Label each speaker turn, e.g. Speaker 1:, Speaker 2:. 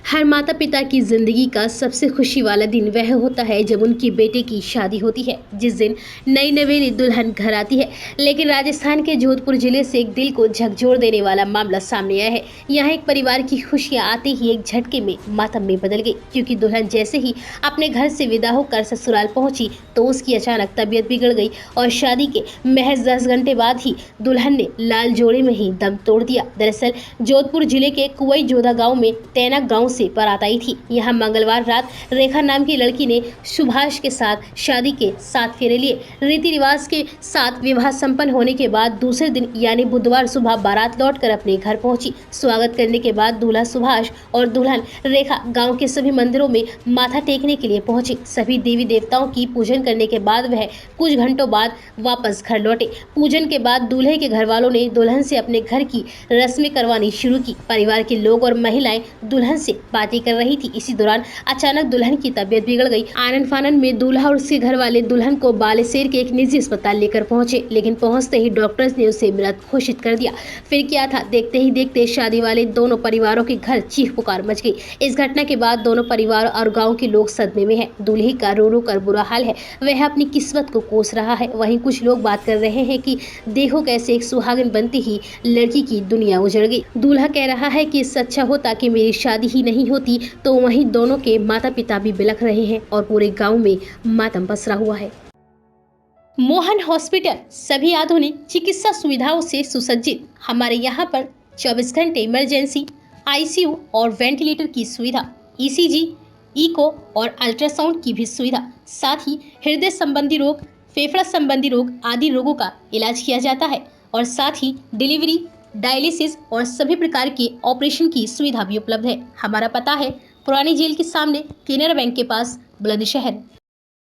Speaker 1: हर माता पिता की जिंदगी का सबसे खुशी वाला दिन वह होता है जब उनकी बेटे की शादी होती है, जिस दिन नई नवेली दुल्हन घर आती है। लेकिन राजस्थान के जोधपुर जिले से एक दिल को झकझोर देने वाला मामला सामने आया है। यहाँ एक परिवार की खुशियां आते ही एक झटके में मातम में बदल गई, क्योंकि दुल्हन जैसे ही अपने घर से विदा होकर ससुराल पहुंची तो उसकी अचानक तबीयत बिगड़ गई और शादी के महज 10 घंटे बाद ही दुल्हन ने लाल जोड़े में ही दम तोड़ दिया। दरअसल जोधपुर जिले के कुवई जोधा गाँव में तैना गाँव से बारात आई थी। यहाँ मंगलवार रात रेखा नाम की लड़की ने सुभाष के साथ शादी के 7 फेरे लिए। रीति रिवाज के साथ विवाह संपन्न होने के बाद दूसरे दिन यानी बुधवार सुबह बारात लौटकर अपने घर पहुंची। स्वागत करने के बाद दूल्हा सुभाष और दुल्हन रेखा गांव के सभी मंदिरों में माथा टेकने के लिए पहुंचे। सभी देवी देवताओं की पूजन करने के बाद वह कुछ घंटों बाद वापस घर लौटे। पूजन के बाद दूल्हे के घर वालों ने दुल्हन से अपने घर की रस्में करवानी शुरू की। परिवार के लोग और महिलाएं दुल्हन से बातें कर रही थी। इसी दौरान अचानक दुल्हन की तबीयत बिगड़ गई। आनन फानन में दूल्हा और उसके घर वाले दुल्हन को बालेसर के एक निजी अस्पताल लेकर पहुंचे, लेकिन पहुंचते ही डॉक्टर्स ने उसे मृत घोषित कर दिया। फिर क्या था, देखते ही देखते शादी वाले दोनों परिवारों के घर चीख पुकार मच गई। इस घटना के बाद दोनों परिवार और गाँव के लोग सदमे में है। दूल्हे का रो रो कर बुरा हाल है, वह अपनी किस्मत को कोस रहा है। वहीं कुछ लोग बात कर रहे हैं कि देखो कैसे एक सुहागिन बनती ही लड़की की दुनिया उजड़ गई। दूल्हा कह रहा है कि इससे अच्छा होता कि मेरी शादी ही नहीं होती। तो वहीं दोनों के माता पिता भी बिलख रहे हैं और पूरे गांव में मातम पसरा हुआ है। मोहन हॉस्पिटल सभी आधुनिक चिकित्सा सुविधाओं से सुसज्जित। हमारे यहाँ पर 24 घंटे इमरजेंसी, आईसीयू और वेंटिलेटर की सुविधा, ईसीजी, इको और अल्ट्रासाउंड की भी सुविधा, साथ ही हृदय संबंधी रोग, फेफड़ा संबंधी रोग आदि रोगों का इलाज किया जाता है और साथ ही डिलीवरी, डायलिसिस और सभी प्रकार के ऑपरेशन की सुविधा भी उपलब्ध है। हमारा पता है पुरानी जेल के सामने, केनरा बैंक के पास, बुलंदशहर।